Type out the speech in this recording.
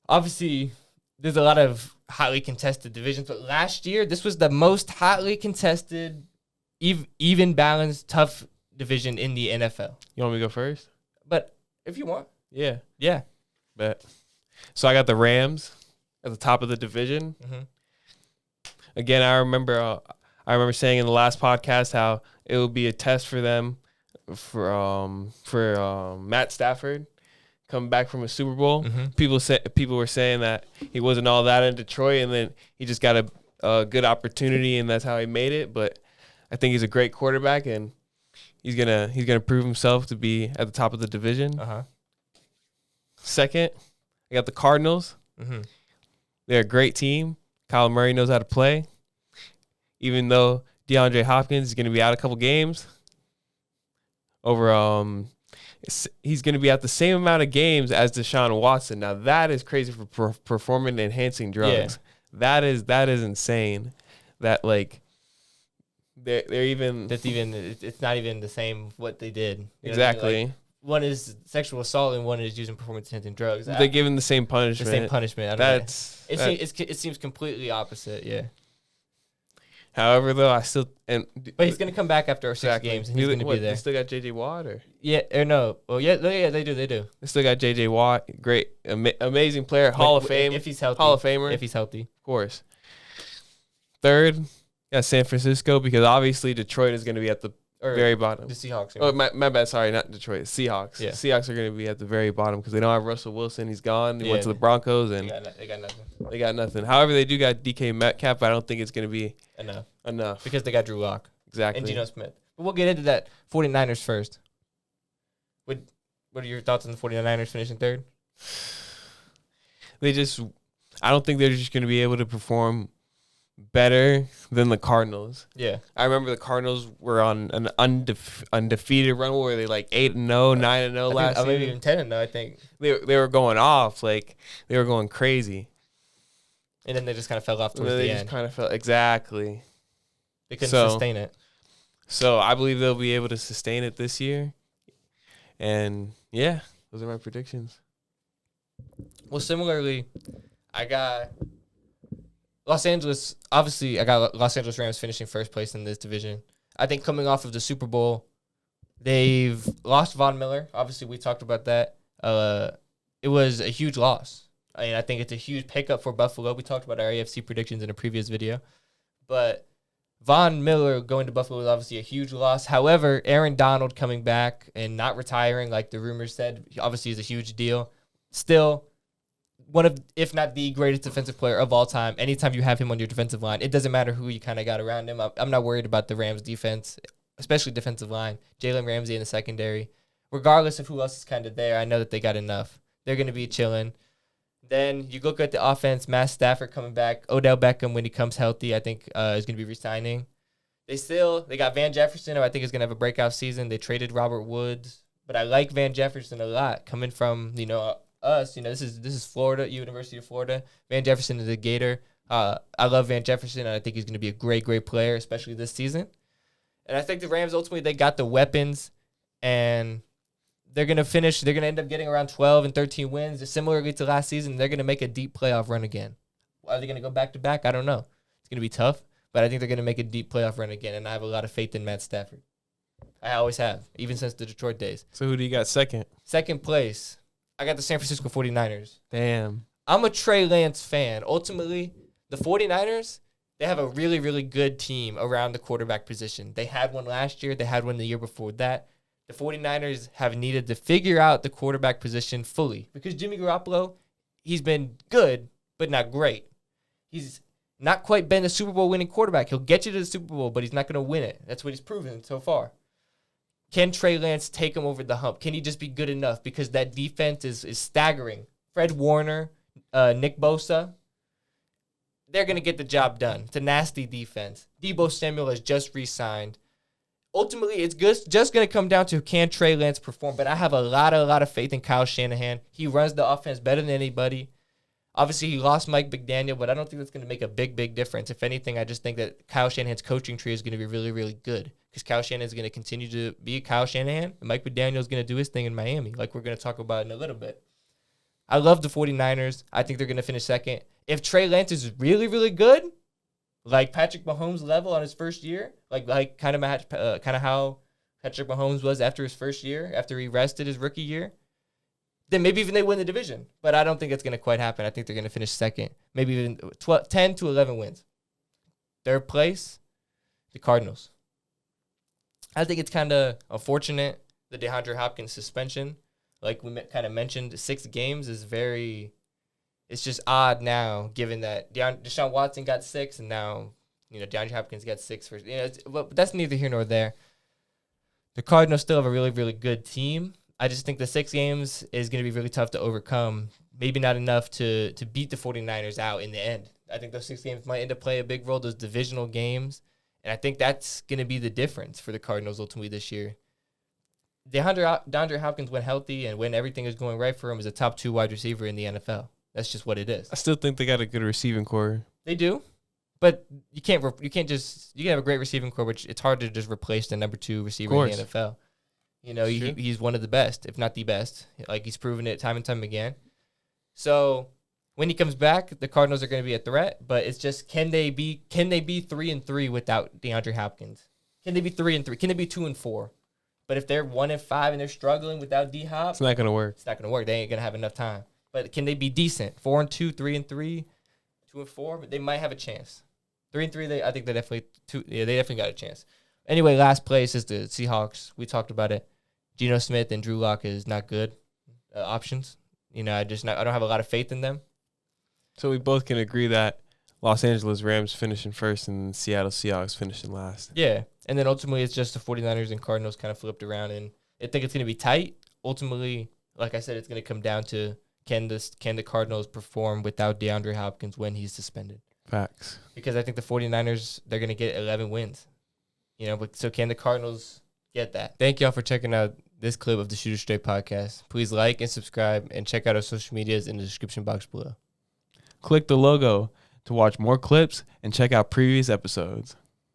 obviously there's a lot of hotly contested divisions, but last year this was the most hotly contested, even balanced, tough division in the NFL. You want me to go first? But if you want. Yeah. Yeah. Bet. So I got the Rams at the top of the division. Mm-hmm. Again, I remember saying in the last podcast how it would be a test for them for Matt Stafford coming back from a Super Bowl. Mm-hmm. People were saying that he wasn't all that in Detroit, and then he just got a good opportunity, and that's how he made it. But I think he's a great quarterback, and he's gonna prove himself to be at the top of the division. Second, I got the Cardinals. Mm-hmm. They're a great team. Kyler Murray knows how to play. Even though DeAndre Hopkins is going to be out a couple games, he's going to be out the same amount of games as Deshaun Watson. Now that is crazy for performance enhancing drugs. Yeah. That is insane. That like they're even it's not even the same what they did. Exactly. What I mean? Like, one is sexual assault and one is using performance-enhancing drugs. They're giving the same punishment. The same punishment. It seems completely opposite. Yeah. However, though, but he's gonna come back after 6 games, and he's gonna be there. They still got J.J. Watt, or no? Well, yeah, they do. They still got J.J. Watt, great, amazing player, Hall of Fame, if he's healthy, Hall of Famer, if he's healthy, of course. Third, got San Francisco, because obviously Detroit is gonna be at the very bottom. The Seahawks. Oh, my bad. Sorry, not Detroit. Seahawks. Yeah. Seahawks are going to be at the very bottom because they don't have Russell Wilson. He's gone. He went to the Broncos, and they got nothing. However, they do got DK Metcalf, but I don't think it's going to be enough because they got Drew Lock. Exactly. And Geno Smith. But we'll get into that 49ers first. What are your thoughts on the 49ers finishing third? I don't think they're just going to be able to perform better than the Cardinals. Yeah. I remember the Cardinals were on an undefeated run where they like 8-0, 9-0 last season. Maybe even 10-0, I think. They were going off, like they were going crazy. And then they just kind of fell off towards the end. They just kind of fell, exactly. They couldn't sustain it. So I believe they'll be able to sustain it this year. And yeah, those are my predictions. Well, similarly, I got Los Angeles. Obviously, I got Los Angeles Rams finishing first place in this division. I think coming off of the Super Bowl, they've lost Von Miller. Obviously, we talked about that. It was a huge loss. I mean, I think it's a huge pickup for Buffalo. We talked about our AFC predictions in a previous video. But Von Miller going to Buffalo is obviously a huge loss. However, Aaron Donald coming back and not retiring like the rumors said, obviously is a huge deal. Still, one of, if not the greatest defensive player of all time. Anytime you have him on your defensive line, it doesn't matter who you kind of got around him. I'm not worried about the Rams defense, especially defensive line. Jalen Ramsey in the secondary. Regardless of who else is kind of there, I know that they got enough. They're going to be chilling. Then you look at the offense, Matt Stafford coming back. Odell Beckham, when he comes healthy, I think is going to be re-signing. They got Van Jefferson, who I think is going to have a breakout season. They traded Robert Woods. But I like Van Jefferson a lot. Coming from, us, this is Florida, University of Florida. Van Jefferson is a Gator. I love Van Jefferson, and I think he's going to be a great, great player, especially this season. And I think the Rams, ultimately, they got the weapons, and they're going to end up getting around 12 and 13 wins. Similarly to last season, they're going to make a deep playoff run again. Are they going to go back-to-back? I don't know. It's going to be tough, but I think they're going to make a deep playoff run again, and I have a lot of faith in Matt Stafford. I always have, even since the Detroit days. So who do you got second? Second place, I got the San Francisco 49ers. Damn. I'm a Trey Lance fan. Ultimately, the 49ers, they have a really, really good team around the quarterback position. They had one last year. They had one the year before that. The 49ers have needed to figure out the quarterback position fully because Jimmy Garoppolo, he's been good, but not great. He's not quite been a Super Bowl winning quarterback. He'll get you to the Super Bowl, but he's not going to win it. That's what he's proven so far. Can Trey Lance take him over the hump? Can he just be good enough? Because that defense is staggering. Fred Warner, Nick Bosa, they're going to get the job done. It's a nasty defense. Deebo Samuel has just re-signed. Ultimately, it's just going to come down to can Trey Lance perform. But I have a lot of faith in Kyle Shanahan. He runs the offense better than anybody. Obviously, he lost Mike McDaniel, but I don't think that's going to make a big, big difference. If anything, I just think that Kyle Shanahan's coaching tree is going to be really, really good because Kyle Shanahan is going to continue to be Kyle Shanahan, and Mike McDaniel is going to do his thing in Miami, like we're going to talk about in a little bit. I love the 49ers. I think they're going to finish second. If Trey Lance is really, really good, like Patrick Mahomes level on his first year, like kind of how Patrick Mahomes was after his first year, after he rested his rookie year, then maybe even they win the division. But I don't think it's going to quite happen. I think they're going to finish second, maybe even 10 to 11 wins. Third place, the Cardinals. I think it's kind of unfortunate, the DeAndre Hopkins suspension. Like we kind of mentioned, 6 games is it's just odd now, given that Deshaun Watson got 6, and now, DeAndre Hopkins got 6 for, but that's neither here nor there. The Cardinals still have a really, really good team. I just think the 6 games is going to be really tough to overcome. Maybe not enough to beat the 49ers out in the end. I think those 6 games might end up playing a big role, those divisional games. And I think that's going to be the difference for the Cardinals ultimately this year. DeAndre Hopkins, when healthy and when everything is going right for him, is a top 2 wide receiver in the NFL. That's just what it is. I still think they got a good receiving core. They do. But you can have a great receiving core, which it's hard to just replace the number 2 receiver in the NFL. He's one of the best, if not the best. Like, he's proven it time and time again. So when he comes back, the Cardinals are going to be a threat, but it's just, can they be 3-3 without DeAndre Hopkins? Can they be 3-3? Can they be 2-4? But if they're 1-5 and they're struggling without D-Hop, it's not going to work. It's not going to work. They ain't going to have enough time. But can they be decent? 4-2, 3-3, 2-4? But they might have a chance. 3-3, I think they definitely got a chance. Anyway, last place is the Seahawks. We talked about it. Geno Smith and Drew Lock is not good options. I don't have a lot of faith in them. So we both can agree that Los Angeles Rams finishing first and Seattle Seahawks finishing last. Yeah, and then ultimately it's just the 49ers and Cardinals kind of flipped around, and I think it's going to be tight. Ultimately, like I said, it's going to come down to can the Cardinals perform without DeAndre Hopkins when he's suspended. Facts. Because I think the 49ers, they're going to get 11 wins. But so can the Cardinals get that? Thank y'all for checking out this clip of the Shooter Straight podcast. Please like and subscribe and check out our social medias in the description box below. Click the logo to watch more clips and check out previous episodes.